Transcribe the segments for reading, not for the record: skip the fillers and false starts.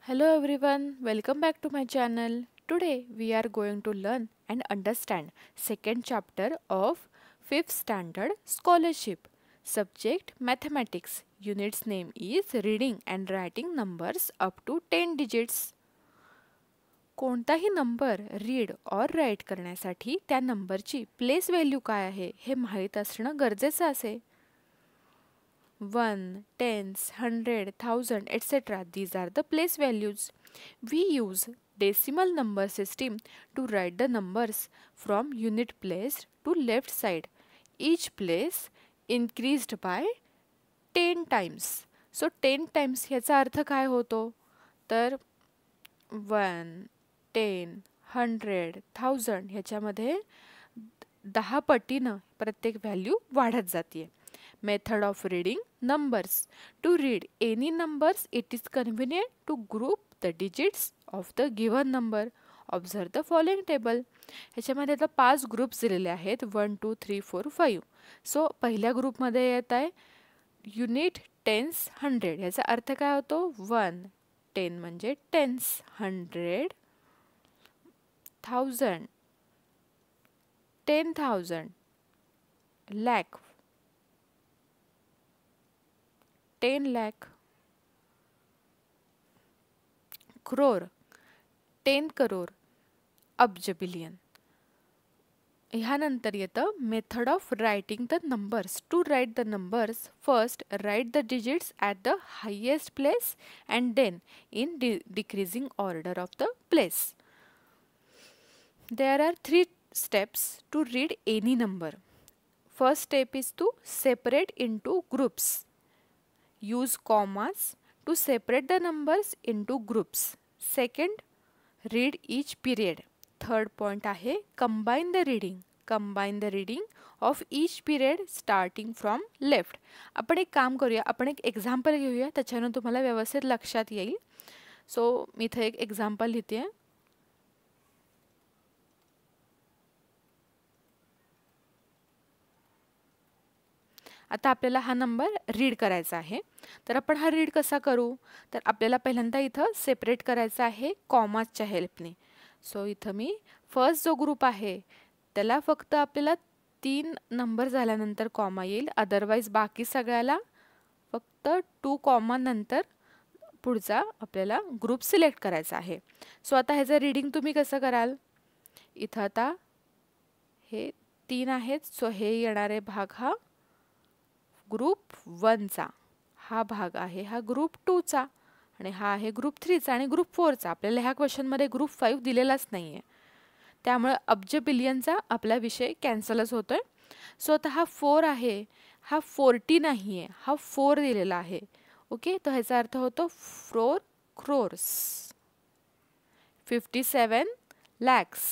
Hello everyone, welcome back to my channel. Today we are going to learn and understand second chapter of 5th standard scholarship. Subject mathematics. Unit's name is reading and writing numbers up to 10 digits. कोणताही number read और right करण्यासाठी त्या नंबरची place value काय आहे हे माहीत असणं गरजेचं असे. 1, tens, 100, 1000, etc. These are the place values. We use decimal number system to write the numbers from unit place to left side. Each place increased by 10 times. So 10 times ह्याचा अर्थ काय होतो तर 1, 10, 100, 1000 ह्याच्यामध्ये 10 पटीनं प्रत्येक व्हॅल्यू वाढत जाते. Method of reading numbers. To read any numbers, it is convenient to group the digits of the given number. Observe the following table. ह्याच्यामध्ये आता 5 ग्रुप्स दिलेले आहेत 1, 2, 3, 4, 5. सो पहिल्या ग्रुपमध्ये येत आहे युनिट टेन्स 100. याचा अर्थ काय होतो 1, 10 म्हणजे tense, 100, 1000, 10,000, lakh, 10 lakh, crore, 10 crore, अब्ज बिलियन. ह्यानंतर येतं method of writing the numbers. To write the numbers first write the digits at the highest place and then in decreasing order of the place. There are 3 steps to read any number. First step is to separate into groups. Use commas to separate the numbers into groups. Second, read each period. Third point आहे combine the reading. Combine the reading of each period starting from left. आपण एक काम करूया, आपण एक example घेऊया, त्याच्यानं तुम्हाला व्यवस्थित लक्षात येईल. सो मी इथे एक एक्झाम्पल लिहिते. आता आपल्याला हा नंबर रीड करायचा आहे. तर आपण हा रीड कसा करू तर आपल्याला पहिल्यांदा इथं सेपरेट करायचं आहे कॉमाच्या हेल्पने. सो इथं मी फर्स्ट जो ग्रुप आहे त्याला फक्त आपल्याला 3 नंबर झाल्यानंतर कॉमा येईल, अदरवाईज बाकी सगळ्याला फक्त 2 कॉमा नंतर पुढचा आपल्याला ग्रुप सिलेक्ट करायचा आहे. सो आता ह्याचं रीडिंग तुम्ही कसं कराल. इथं आता हे 3 आहेत, सो हे येणारे भाग हा ग्रुप 1चा, हा भाग आहे हा ग्रुप 2चा आणि हा आहे ग्रुप 3चा आणि ग्रुप 4चा. आपल्याला ह्या क्वेश्चनमध्ये ग्रुप 5 दिलेलाच नाही आहे, त्यामुळे अब्ज बिलियनचा आपला विषय कॅन्सलच होतोय. सो आता हा 4 आहे, हा 40 नाही आहे, हा 4 दिलेला आहे. ओके, तर ह्याचा अर्थ होतो 4 crores, 57 lakhs,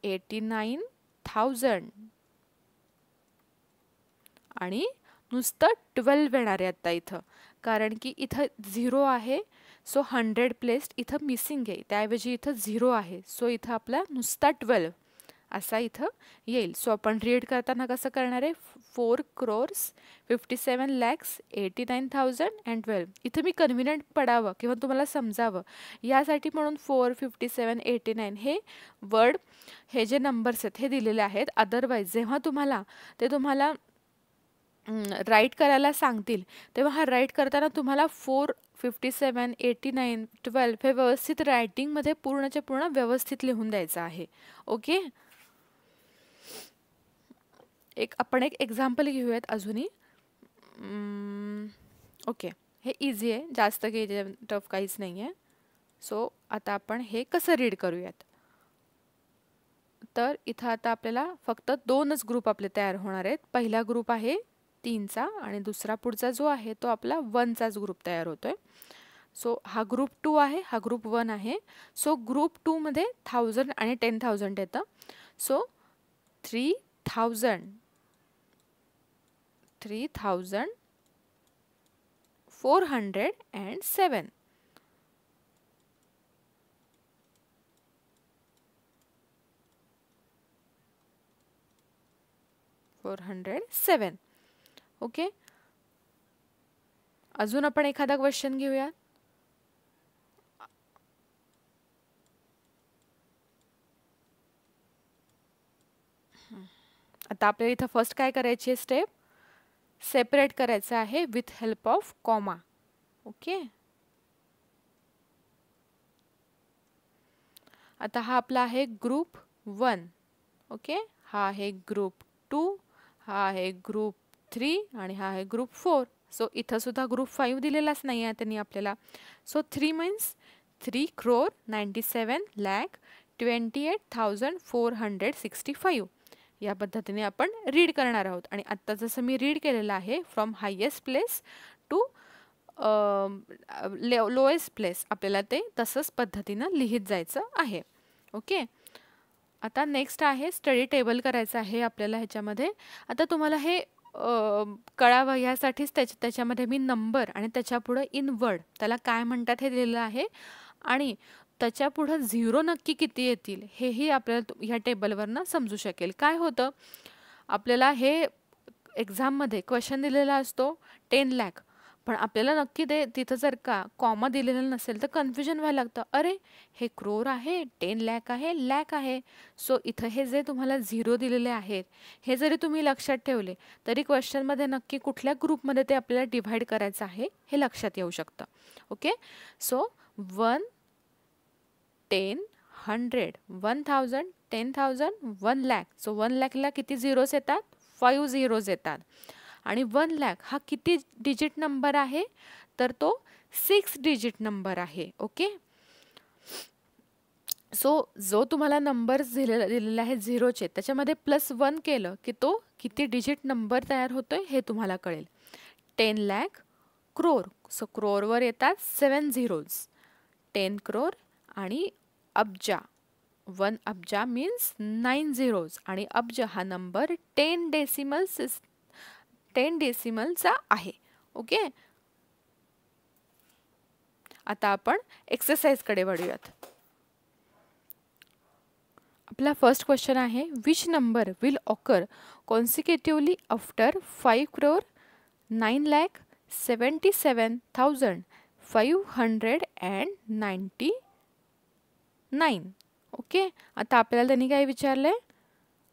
89,000 आणि नुसतं 12 येणार आहे आता इथं, कारण की इथं 0 आहे. सो 100 प्लेस इथं मिसिंग आहे, त्याऐवजी इथं 0 आहे. सो इथं आपला नुसता 12 असा इथं येईल. सो आपण रीड करताना कसं करणार आहे 4 crores, 57 lakhs, 89,000 अँड 12. इथं मी कन्व्हिनियंट पडावं किंवा तुम्हाला समजावं यासाठी म्हणून 4, 57, 89 हे वर्ड, हे जे नंबर्स आहेत हे दिलेले आहेत. अदरवाईज जेव्हा तुम्हाला राईट करायला सांगतील तेव्हा हा राईट करताना तुम्हाला 4, 57, 89, 12 हे व्यवस्थित रायटिंगमध्ये पूर्णच्या पूर्ण व्यवस्थित लिहून द्यायचं आहे. ओके, आपण एक एक्झाम्पल घेऊयात अजूनही. ओके, हे इझी आहे, जास्त काही टफ काहीच नाही आहे. सो आता आपण हे कसं रीड करूयात. तर इथं आता आपल्याला फक्त 2च ग्रुप आपले तयार होणार आहेत. पहिला ग्रुप आहे 3चा आणि दुसरा पुढचा जो आहे तो आपला 1चाच ग्रुप तयार होतोय. सो हा ग्रुप 2 आहे, हा ग्रुप 1 आहे. सो ग्रुप 2 मध्ये 1000 आणि 10,000 येतं. सो 3,000, 3,407, 407. ओके, अजून आपण एखादा क्वेश्चन घेऊया. आता आपल्याला इथं फर्स्ट काय करायची आहे स्टेप, सेपरेट करायचं आहे with help of comma. Okay, आता हा आपला आहे ग्रुप 1. ओके, हा आहे ग्रुप 2, हा आहे ग्रुप 3 आणि हा आहे ग्रुप 4. सो इथं सुद्धा ग्रुप 5 दिलेलाच नाही आहे त्यांनी आपल्याला. सो 3 मीन्स 3,97,27,465 या पद्धतीने आपण रीड करणार आहोत. आणि आत्ता जसं मी रीड केलेलं आहे from highest place to lowest place, आपल्याला ते तसंच पद्धतीनं लिहित जायचं आहे. ओके, आता नेक्स्ट आहे स्टडी टेबल करायचं आहे आपल्याला ह्याच्यामध्ये. आता तुम्हाला हे कळावं यासाठीच त्याच्यामध्ये मी नंबर आणि त्याच्यापुढं इन वर्ड त्याला काय म्हणतात हे दिलेलं आहे, आणि त्याच्यापुढं 0 नक्की किती येतील हेही आपल्याला ह्या टेबलवरनं समजू शकेल. काय होतं, आपल्याला हे एक्झाममध्ये क्वेश्चन दिलेला असतो 10 लाख, पण आपल्याला नक्की तिथं जर का कॉमा दिलेलं नसेल तर कन्फ्युजन व्हायला लागतं. अरे हे क्रोर आहे, 10 लाख आहे, लॅक आहे. सो इथं हे जे तुम्हाला 0 दिलेले आहेत हे जरी तुम्ही लक्षात ठेवले तरी क्वेश्चनमध्ये नक्की कुठल्या ग्रुपमध्ये ते आपल्याला डिव्हाइड करायचं आहे हे लक्षात येऊ शकतं. Okay, so 1, 10, 100, 1000, 10,000, 1 lakh. सो 1 लाखला किती झिरोज येतात, 5 झिरोज येतात. आणि 1 लाख हा किती डिजिट नंबर आहे, तर तो 6 डिजिट नंबर आहे. ओके, सो जो तुम्हाला नंबर दिलेला आहे झिरोचे त्याच्यामध्ये +1 केलं की तो किती डिजिट नंबर तयार होतोय हे तुम्हाला कळेल. 10 लाख क्रोर, सो क्रोरवर येतात 7 झिरोज, 10 क्रोर. आणि अब्जा, 1 अब्जा मीन्स 9 झिरोज, आणि अब्ज हा नंबर 10 डेसिमलचा आहे. ओके, आता आपण एक्सरसाइजकडे वळूयात. आपला फर्स्ट क्वेश्चन आहे, which number will occur consecutively after 5,9,77,599. Okay, आता आपल्याला त्यांनी काय विचारलंय,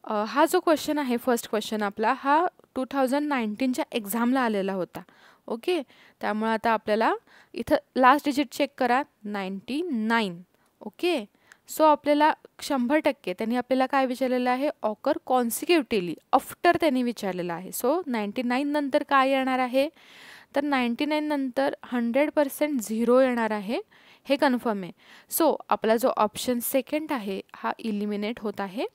हा जो क्वेश्चन आहे फर्स्ट क्वेश्चन आपला हा 2019च्या एक्झामला आलेला होता. ओके, त्यामुळे आता आपल्याला इथं लास्ट डिजिट चेक करा, 99. ओके, सो आपल्याला 100% त्यांनी आपल्याला काय विचारलेलं आहे, ऑकर कॉन्सिक्युटिव्हली आफ्टर त्यांनी विचारलेलं आहे. सो 99 नंतर काय येणार आहे, तर 99 नंतर 100% 0 येणार आहे, हे कन्फर्म आहे. सो आपला जो ऑप्शन सेकंड आहे हा इलिमिनेट होत आहे.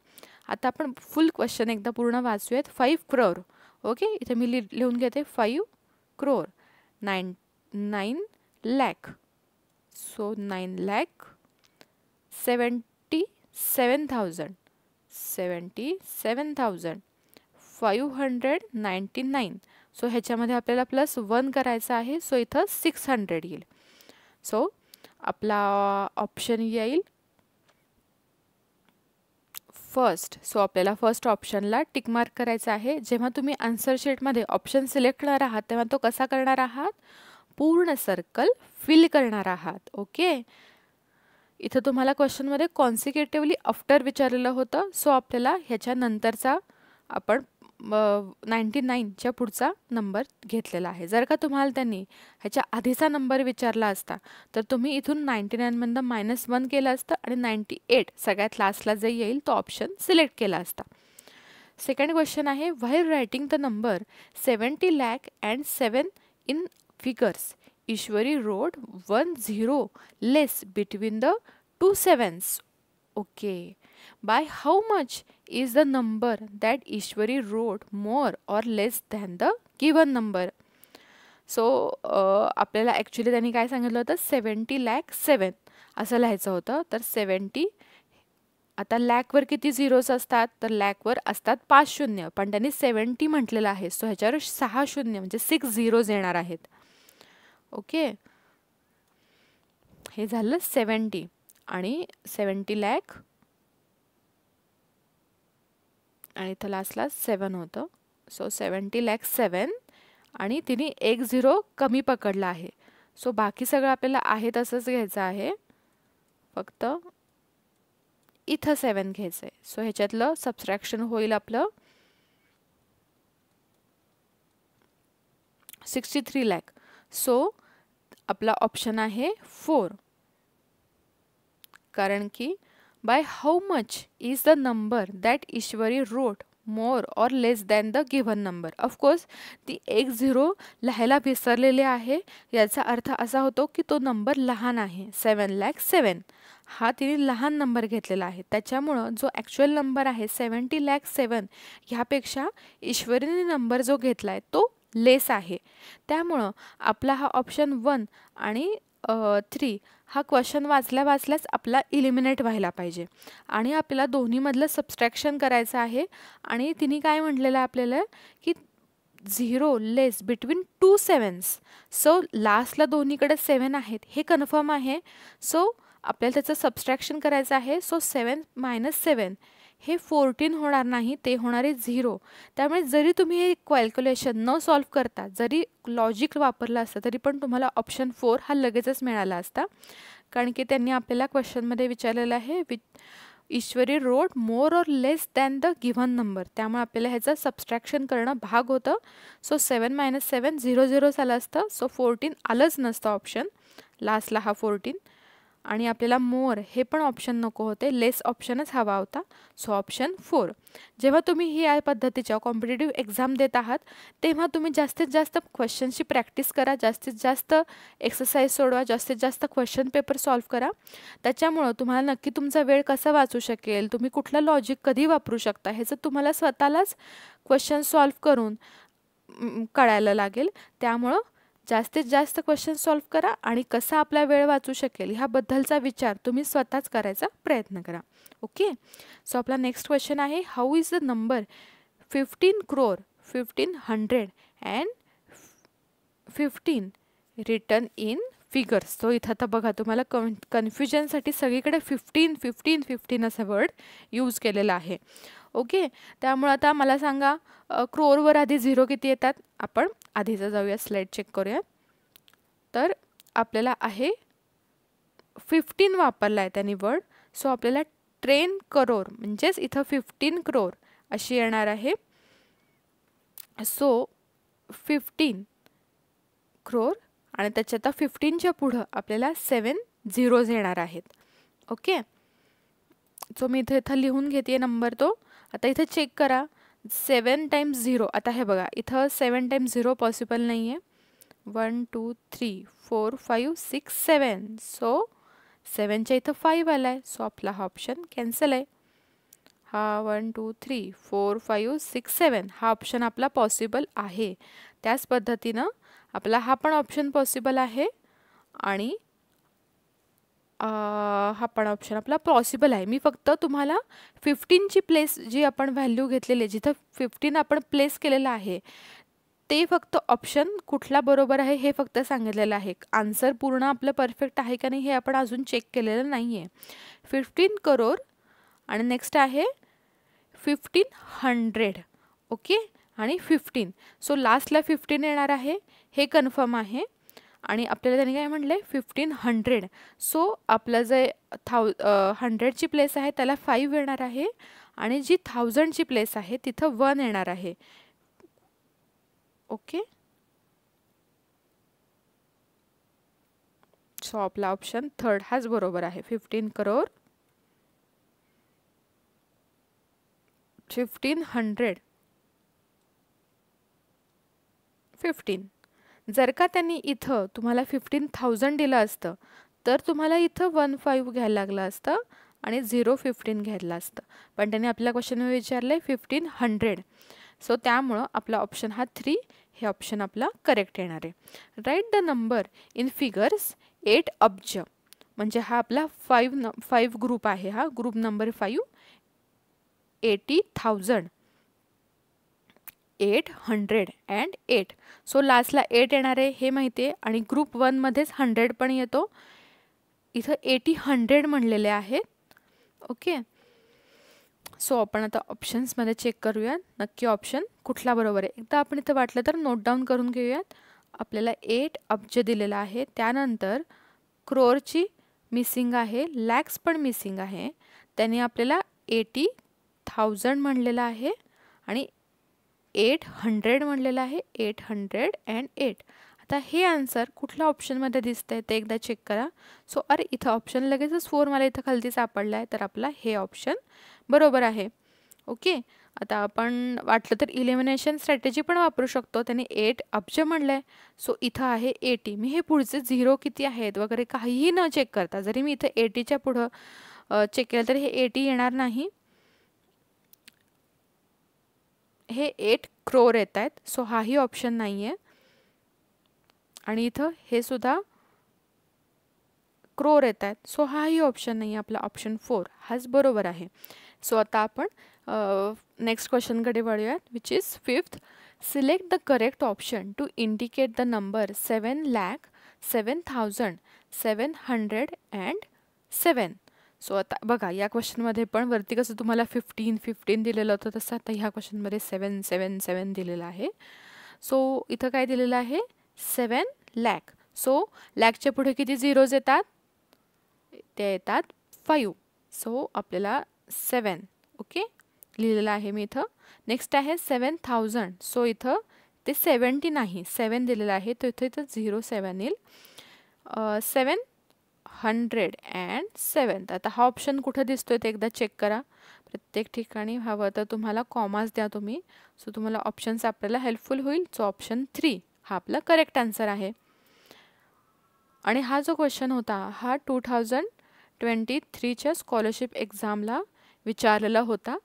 आता आपण फुल क्वेश्चन एकदा पूर्ण वाचूयात. 5 crore. ओके, इथे मी लिहून घेते 5 crore, 9 lakh. सो 9,77,599. सो ह्याच्यामध्ये आपल्याला +1 करायचं आहे, सो इथं 600 येईल. सो आपला ऑप्शन येईल फर्स्ट. सो आपल्याला फर्स्ट ऑप्शनला टिक मार्क करायचा आहे. जेव्हा तुम्ही आन्सर शीटमध्ये ऑप्शन सिलेक्ट करणार आहात तेव्हा तो कसा करणार आहात, पूर्ण सर्कल फिल करणार आहात. ओके, इथं तुम्हाला क्वेश्चनमध्ये कॉन्सिक्युटिव्हली आफ्टर विचारलेलं होतं. सो आपल्याला ह्याच्या नंतरचा आपण 99च्या पुढचा नंबर घेतलेला आहे. जर का तुम्हाला त्यांनी ह्याच्या आधीचा नंबर विचारला असता तर तुम्ही इथून 99मधनं -1 केलं असतं आणि 98 सगळ्यात लास्टला जे येईल तो ऑप्शन सिलेक्ट केला असता. सेकंड क्वेश्चन आहे, while writing the number 70 lakh and 7 in figures, Ishwari wrote 1 0 less between the 2 sevens. Okay, by how much is the number that Ishwari wrote more or less than the given number? So आपल्याला actually त्यांनी काय सांगितलं होतं, 70 lakh 7 असं लिहायचं होतं. तर 70, आता लॅकवर किती झिरोज असतात, तर लॅकवर असतात 5 शून्य, पण त्यांनी 70 म्हटलेलं आहे. सो ह्याच्यावर 6 शून्य म्हणजे 6 झिरोज येणार आहेत. ओके, हे झालं 70 आणि 70 lakh आणि इथं लास्टला 7 होतं. सो 70 lakh 7 आणि तिने एक 0 कमी पकडला आहे. सो बाकी सगळं आपल्याला आहे तसंच घ्यायचं आहे, फक्त इथं 7 घ्यायचं आहे. सो ह्याच्यातलं सबट्रॅक्शन होईल आपलं 63 लाख. सो आपला ऑप्शन आहे 4. कारण की by how much is the number that Ishwari rot more or less than the given number. Of course ती 1 0 लिहायला विसरलेली आहे. याचा अर्थ असा होतो की तो नंबर लहान आहे. 7,07,000 हा तिने लहान नंबर घेतलेला आहे. त्याच्यामुळं जो ॲक्च्युअल नंबर आहे 70,07,000 ह्यापेक्षा ईश्वरीने नंबर जो घेतला आहे तो लेस आहे. त्यामुळं आपला हा ऑप्शन 1 आणि 3 हा क्वेश्चन वाचल्याच आपला इलिमिनेट व्हायला पाहिजे. आणि आपल्याला दोन्हीमधलं सबट्रॅक्शन करायचं आहे. आणि तिने काय म्हटलेलं आहे आपल्याला की 0 लेस बिटवीन 2 sevens. सो लास्टला दोन्हीकडे 7 आहेत हे कन्फर्म आहे. सो आपल्याला त्याचं सबट्रॅक्शन करायचं आहे. सो 7 - 7 हे 14 होणार नाही, ते होणार आहे 0. त्यामुळे जरी तुम्ही हे कॅल्क्युलेशन न सॉल्व्ह करता जरी लॉजिक वापरलं असतं तरी पण तुम्हाला ऑप्शन 4 हा लगेचच मिळाला असता. कारण की त्यांनी आपल्याला क्वेश्चनमध्ये विचारलेलं आहे ईश्वरी रोट more or less than the given number. त्यामुळे आपल्याला ह्याचं सबट्रॅक्शन करणं भाग होतं. सो 7 - 7 0 0 झालं असतं. सो 14 आलंच नसतं ऑप्शन, लास्टला हा 14. आणि आपल्याला मोर हे पण ऑप्शन नको होते, लेस ऑप्शनच हवा होता. So option 4. जेव्हा तुम्ही ही या पद्धतीच्या कॉम्पिटेटिव्ह एक्झाम देत आहात तेव्हा तुम्ही जास्तीत जास्त क्वेश्चनची प्रॅक्टिस करा, जास्तीत जास्त एक्सरसाइज सोडवा, जास्तीत जास्त क्वेश्चन पेपर सॉल्व्ह करा. त्याच्यामुळं तुम्हाला नक्की तुमचा वेळ कसा वाचू शकेल, तुम्ही कुठलं लॉजिक कधी वापरू शकता ह्याचं तुम्हाला स्वतःलाच क्वेश्चन सॉल्व्ह करून कळायला लागेल. त्यामुळं जास्तीत जास्त क्वेश्चन सॉल्व्ह करा आणि कसा आपला वेळ वाचू शकेल ह्याबद्दलचा विचार तुम्ही स्वतःच करायचा प्रयत्न करा. ओके. सो आपला नेक्स्ट क्वेश्चन आहे how is the number 15 crore 1500 and 15 return in figures. So इथं आता बघा तुम्हाला कन्फ्युजनसाठी सगळीकडे 15 15 15 असं वर्ड यूज केलेला आहे. ओके. त्यामुळे आता मला सांगा क्रोअरवर आधी 0 किती येतात. आपण आधीचं जाऊया, स्लाइड चेक करूया. तर आपल्याला आहे 15 वापरला आहे त्यांनी वर्ड. सो आपल्याला 10 crore म्हणजेच इथं 15 crore अशी येणार आहे. सो 15 crore आणि त्याच्यात 15च्या पुढं आपल्याला 7 zeros येणार आहेत. ओके. सो मी इथं लिहून घेते नंबर तो. आता इथं चेक करा 7 times 0. आता हे बघा इथं 7 times 0 पॉसिबल नाही आहे. 1 2 3 4 5 6 7. सो 7च्या इथं 5 आला आहे. सो आपला हा ऑप्शन कॅन्सल आहे. हा 1 2 3 4 5 6 7 हा ऑप्शन आपला पॉसिबल आहे. त्याच पद्धतीनं आपला हा पण ऑप्शन पॉसिबल आहे आणि हा पण ऑप्शन आपला पॉसिबल आहे. मी फक्त तुम्हाला 15ची प्लेस जी आपण व्हॅल्यू घेतलेली आहे, जिथं 15 आपण प्लेस केलेलं आहे ते फक्त ऑप्शन कुठला बरोबर आहे हे फक्त सांगितलेलं आहे. आन्सर पूर्ण आपलं परफेक्ट आहे का नाही हे आपण अजून चेक केलेलं नाही आहे. 15 crore आणि नेक्स्ट आहे 1500. ओके. आणि 15. सो लास्टला 15 येणार आहे हे कन्फर्म आहे. आणि आपल्याला त्यांनी काय म्हटलं आहे 1500. सो आपलं जे 100ची प्लेस आहे त्याला 5 येणार आहे आणि जी 1000ची प्लेस आहे तिथं 1 येणार आहे. ओके. सो आपला ऑप्शन 3rd हाच बरोबर आहे. 15 crore 1500 15. जर का त्यांनी इथं तुम्हाला 15,000 दिलं असतं तर तुम्हाला इथं 15 घ्यायला लागलं असतं आणि 015 घ्यायला असतं. पण त्यांनी आपल्या क्वेश्चनमध्ये विचारलं 1500. सो त्यामुळं आपला ऑप्शन हा 3 हे ऑप्शन आपला करेक्ट येणार आहे. Write the number in figures 8 अब्ज. म्हणजे हा आपला 5 ग्रुप आहे. हा ग्रुप नंबर 5 80,000 808. सो लास्टला 8 येणार आहे हे माहिती आहे आणि ग्रुप 1 मध्येच 100 पण येतो. इथं 80 100 म्हणलेले आहेत. ओके. सो आपण आता ऑप्शन्समध्ये चेक करूयात नक्की ऑप्शन कुठला बरोबर आहे. एकदा आपण इथं वाटलं तर नोट डाऊन करून घेऊयात. आपल्याला 8 अब्ज दिलेलं आहे, त्यानंतर क्रोरची मिसिंग आहे, लॅक्स पण मिसिंग आहे, त्याने आपल्याला 80,000 म्हणलेलं आहे आणि 800 म्हणलेलं आहे, 808. आता हे आन्सर कुठल्या ऑप्शनमध्ये दिसतंय ते एकदा चेक करा. सो अरे इथं ऑप्शन लगेचच 4 मला इथं खालती सापडला आहे, तर आपला हे ऑप्शन बरोबर आहे. ओके, आता आपण वाटलं तर इलिमिनेशन स्ट्रॅटेजी पण वापरू शकतो. त्याने 8 अब्ज म्हणलं आहे, सो इथं आहे 80. मी हे पुढचे 0 किती आहेत वगैरे काहीही न चेक करता, जरी मी इथं 80च्या पुढं चेक केलं तर हे 80 येणार नाही, हे 8 crore येत आहेत. सो हाही ऑप्शन नाही आहे आणि इथं हे सुद्धा क्रोर येत आहेत. सो हाही ऑप्शन नाही आहे. आपला ऑप्शन 4 हाच बरोबर आहे. सो आता आपण नेक्स्ट क्वेश्चनकडे वळूयात, which is 5th. Select the correct option to indicate the number 7,07,707. So आता बघा या क्वेश्चनमध्ये पण वरती कसं तुम्हाला 15 दिलेलं होतं, तसं आता ह्या क्वेश्चनमध्ये 777 दिलेलं आहे. सो इथं काय दिलेलं आहे 7 लाख. सो लॅकच्या पुढे किती झिरोज येतात, ते येतात 5. सो आपल्याला 7 ओके लिहिलेलं आहे मी इथं. नेक्स्ट आहे 7,000. सो इथं ते 70 नाही, 7 दिलेलं आहे, तो इथं 07 येईल. 707. आता हा ऑप्शन कुठं दिसतोय ते एकदा चेक करा. प्रत्येक ठिकाणी हवं तर तुम्हाला कॉमास द्या तुम्ही, सो तुम्हाला ऑप्शन्स आपल्याला हेल्पफुल होईल. सो ऑप्शन 3 हा आपला करेक्ट आन्सर आहे. आणि हा जो क्वेश्चन होता हा 2023च्या स्कॉलरशिप एक्झामला विचारलेला होता.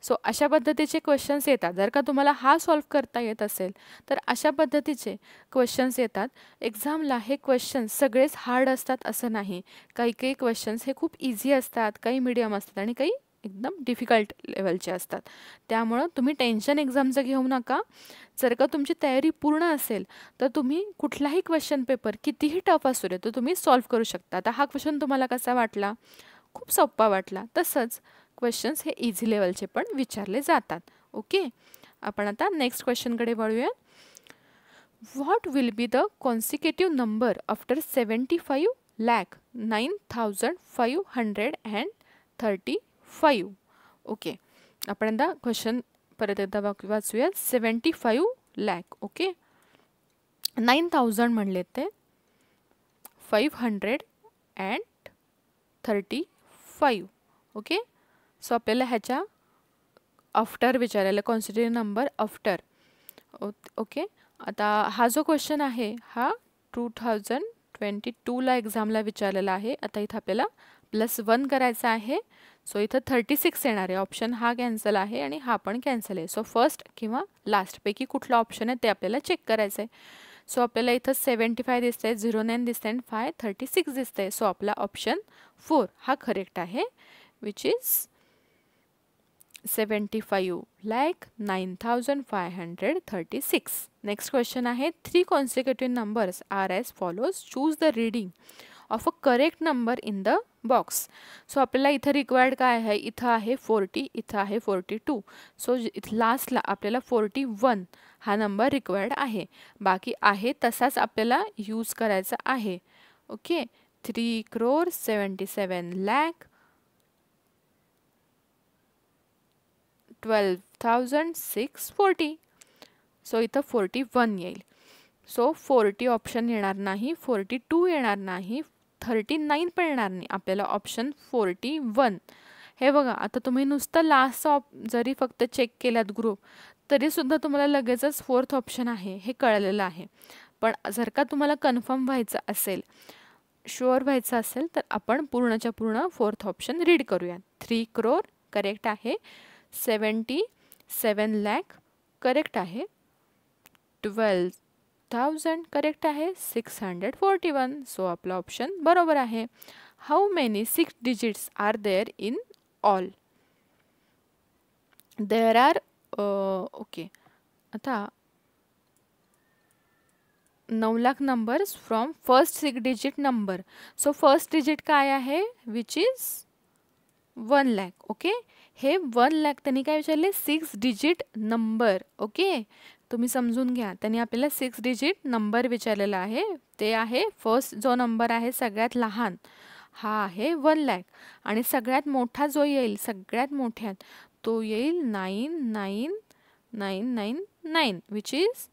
सो अशा पद्धतीचे क्वेश्चन्स येतात. जर का तुम्हाला हा सॉल्व करता येत असेल तर अशा पद्धतीचे क्वेश्चन्स येतात एक्झामला. हे क्वेश्चन्स सगळेच हार्ड असतात असं नाही, काही काही क्वेश्चन्स हे खूप इझी असतात, काही मीडियम असतात आणि काही एकदम डिफिकल्ट लेवलचे असतात. त्यामुळं तुम्ही टेन्शन एक्झामचं घेऊ नका. जर का तुमची तयारी पूर्ण असेल तर तुम्ही कुठलाही क्वेश्चन पेपर कितीही टफ असू दे तर तुम्ही सॉल्व करू शकता. आता हा क्वेश्चन तुम्हाला कसा वाटला, खूप सोपा वाटला. तसंच क्वेश्चन्स हे इझी लेवलचे पण विचारले जातात. ओके, आपण आता नेक्स्ट क्वेश्चनकडे वळूया. What will be the consecutive number after 75,09,535. Okay, आपण आता क्वेश्चन परत एकदा वाचूया. 75 लाख. ओके, 9,000 म्हणले ते 535. ओके, सो आपल्याला ह्याच्या आफ्टर विचारायला कॉन्सिक्युटिव्ह नंबर आफ्टर. ओके, आता हा जो क्वेश्चन आहे हा 2022ला एक्झामला विचारलेला आहे. आता इथं आपल्याला +1 करायचा आहे. सो इथं 36 येणार आहे. ऑप्शन हा कॅन्सल आहे आणि हा पण कॅन्सल आहे. सो फर्स्ट किंवा लास्टपैकी कुठला ऑप्शन आहे ते आपल्याला चेक करायचं आहे. सो आपल्याला इथं 75 दिसतंय, 09 दिसतंय आणि 536 दिसतंय. सो आपला ऑप्शन 4 हा करेक्ट आहे, विच इज 75,09,536. नेक्स्ट क्वेश्चन आहे 3 consecutive numbers are as follows. Choose the reading of a correct number in the box. So आपल्याला इथं रिक्वायर्ड काय आहे, इथं आहे 40, इथं आहे 42. सो लास्टला आपल्याला 41 हा नंबर रिक्वायर्ड आहे. बाकी आहे तसाच आपल्याला यूज करायचा आहे. ओके, 3,77,12,640. सो इथं 41 येईल. सो 40 ऑप्शन येणार नाही, 42 येणार नाही, 39 पण येणार नाही. आपल्याला ऑप्शन 41. हे बघा, आता तुम्ही नुसतं लास्टचा जरी फक्त चेक केलात ग्रुप तरीसुद्धा तुम्हाला लगेचच 4th ऑप्शन आहे हे कळलेलं आहे. पण जर का तुम्हाला कन्फर्म व्हायचं असेल, शुअर व्हायचं असेल तर आपण पूर्णच्या पूर्ण 4th ऑप्शन रीड करूया. 3 crore करेक्ट आहे, 77 लाख करेक्ट आहे, 12,000 करेक्ट आहे, 641. सो आपला ऑप्शन बरोबर आहे. How many 6 digits are there in all. There are okay, आता 9 lakh numbers from first 6 digit number. So first digit काय आहे, विच इज 1 लाख. ओके, हे 1 लाख त्यांनी काय विचारले 6 डिजिट नंबर. ओके, तुम्ही समजून घ्या. त्यांनी आपल्याला 6 डिजिट नंबर विचारलेला आहे. ते आहे फर्स्ट जो नंबर आहे सगळ्यात लहान हा आहे 1 लाख आणि सगळ्यात मोठा जो येईल सगळ्यात मोठ्यात तो येईल 99999 विच इज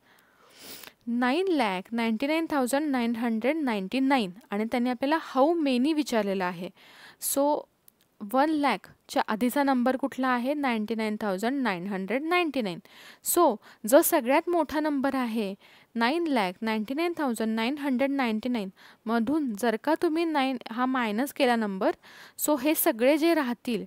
9,99,999 आणि त्यांनी आपल्याला हाऊ मेनी विचारलेला आहे. सो 1 लाखच्या आधीचा नंबर कुठला आहे 99,999. सो जो सगळ्यात मोठा नंबर आहे 9,99,999 मधून जर का तुम्ही 9 हा मायनस केला नंबर, सो हे सगळे जे राहतील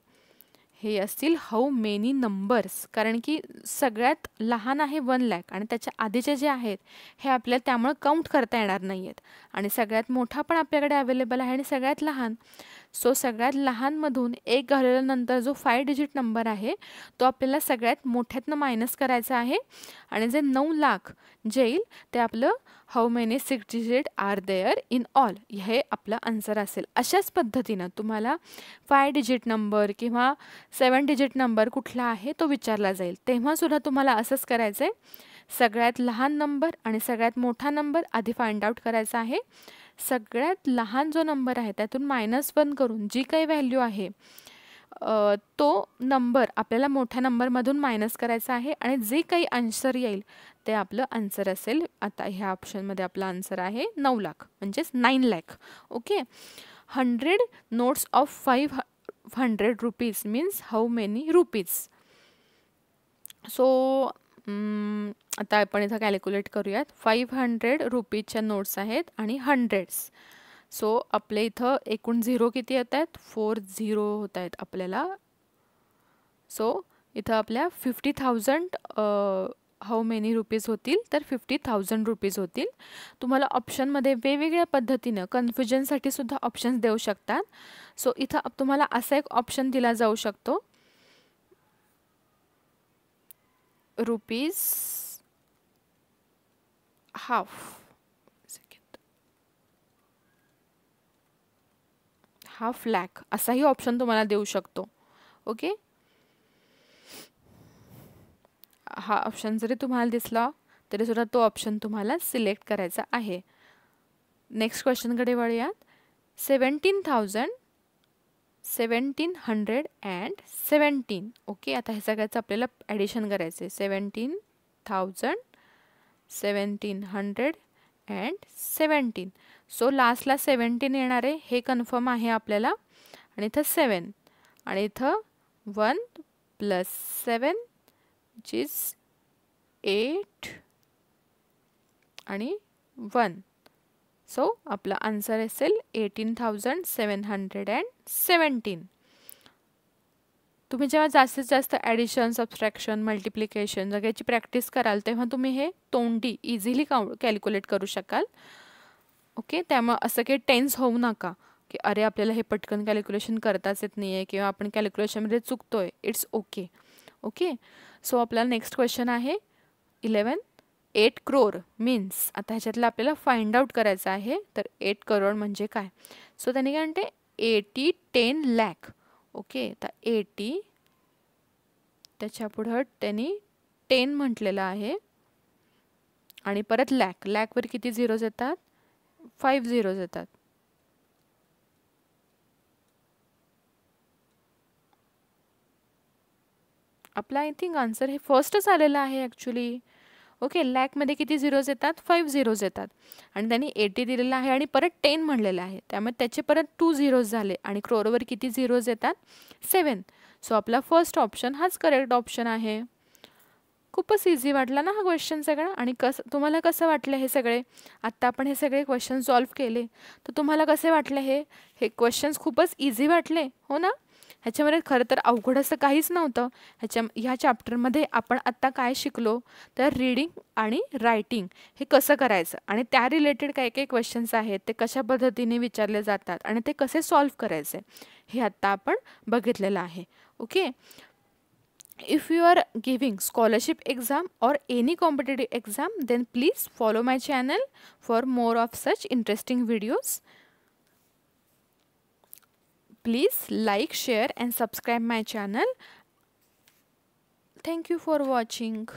हे असतील हाऊ मेनी नंबर्स, कारण की सगळ्यात लहान आहे 1 लाख आणि त्याच्या आधीचे जे आहेत हे आपल्याला त्यामुळे काउंट करता येणार नाही आहेत आणि सगळ्यात मोठा पण आपल्याकडे अवेलेबल आहे आणि सगळ्यात लहान. सो सगळ्यात लहानमधून एक घालवल्यानंतर जो 5 डिजिट नंबर आहे तो आपल्याला सगळ्यात मोठ्यातनं मायनस करायचा आहे आणि जे 9 लाख जे येईल ते आपलं how many 6 digit are there in all हे आपलं आन्सर असेल. अशाच पद्धतीनं तुम्हाला 5 डिजिट नंबर किंवा 7 डिजिट नंबर कुठला आहे तो विचारला जाईल, तेव्हासुद्धा तुम्हाला असंच करायचं आहे. सगळ्यात लहान नंबर आणि सगळ्यात मोठा नंबर आधी फाइंड आउट करायचा आहे. सगळ्यात लहान जो नंबर आहे त्यातून -1 करून जी काही व्हॅल्यू आहे तो नंबर आपल्याला मोठ्या नंबरमधून मायनस करायचा आहे आणि जे काही आन्सर येईल ते आपलं आन्सर असेल. आता ह्या ऑप्शनमध्ये आपला आन्सर आहे 9 लाख म्हणजेच 9 lakh. Okay, 100 notes of 500 rupees means how many rupees. So आता आपण इथं कॅल्क्युलेट करूयात. 500 रुपीजच्या नोट्स आहेत आणि हंड्रेड्स. सो आपल्या इथं एकूण झिरो किती येत आहेत 4 झिरो होत आहेत आपल्याला. सो इथं आपल्या 50,000 हाऊ मेनी रुपीज होतील तर 50,000 रुपीज होतील. तुम्हाला ऑप्शनमध्ये वेगवेगळ्या पद्धतीनं कन्फ्युजनसाठी सुद्धा ऑप्शन्स देऊ शकतात. सो इथं तुम्हाला असा एक ऑप्शन दिला जाऊ शकतो रुपीज हाफ लाख असाही ऑप्शन तुम्हाला देऊ शकतो. ओके, हा ऑप्शन जरी तुम्हाला दिसला तरी सुद्धा तो ऑप्शन तुम्हाला सिलेक्ट करायचा आहे. नेक्स्ट क्वेश्चनकडे वळूयात. 17,1717. ओके, आता हे सगळ्याचं आपल्याला ॲडिशन करायचं आहे. 17,000 1717. सो लास्टला 17 येणार आहे हे कन्फर्म आहे आपल्याला आणि इथं 7 आणि इथं 1 + 7 which is 8 आणि 1. सो आपला आन्सर असेल 18,717. तुम्ही जेव्हा जास्तीत जास्त ॲडिशन, सबट्रॅक्शन, मल्टिप्लिकेशन सगळ्याची प्रॅक्टिस कराल तेव्हा तुम्ही हे तोंडी इझिली कॅल्क्युलेट करू शकाल. ओके, त्यामुळे असं काही टेन्स होऊ नका की अरे आपल्याला हे पटकन कॅल्क्युलेशन करताच येत नाही आहे किंवा आपण कॅल्क्युलेशनमध्ये चुकतोय. It's okay. ओके, सो आपल्याला नेक्स्ट क्वेश्चन आहे 11. 8 crore मीन्स आता ह्याच्यातलं आपल्याला फाइंड आउट करायचं आहे. तर 8 crore म्हणजे काय. सो त्यांनी काय म्हणते 80 10 lakh. ओके, तर 80 त्याच्या पुढं त्यांनी 10 म्हटलेलं आहे आणि परत लॅकवर किती झिरोज येतात 5 झिरोज येतात. आपला आय थिंक आन्सर हे फर्स्टच आलेलं आहे ॲक्च्युली. ओके, लॅकमध्ये किती झिरोज येतात 5 झिरोज येतात आणि त्यांनी 80 दिलेलं आहे आणि परत 10 म्हणलेलं आहे त्यामुळे त्याचे परत 2 झिरोज झाले आणि क्रोरवर किती झिरोज येतात 7. सो आपला फर्स्ट ऑप्शन हाच करेक्ट ऑप्शन आहे. खूपच इझी वाटला ना हा क्वेश्चन सगळा. आणि तुम्हाला कसं वाटलं हे सगळे आत्ता आपण हे सगळे क्वेश्चन सॉल्व्ह केले तर तुम्हाला कसे वाटले हे क्वेश्चन्स खूपच इझी वाटले हो ना. ह्याच्यामध्ये खरं तर अवघड असं काहीच नव्हतं. ह्या चॅप्टरमध्ये आपण आत्ता काय शिकलो तर रीडिंग आणि रायटिंग हे कसं करायचं आणि त्या रिलेटेड काही काही क्वेश्चन्स आहेत ते कशा पद्धतीने विचारले जातात आणि ते कसे सॉल्व्ह करायचे हे आत्ता आपण बघितलेलं आहे. Okay, if you are giving scholarship exam or any competitive exam then please follow my channel for more of such interesting videos. Please like, share and subscribe my channel Thank you for watching.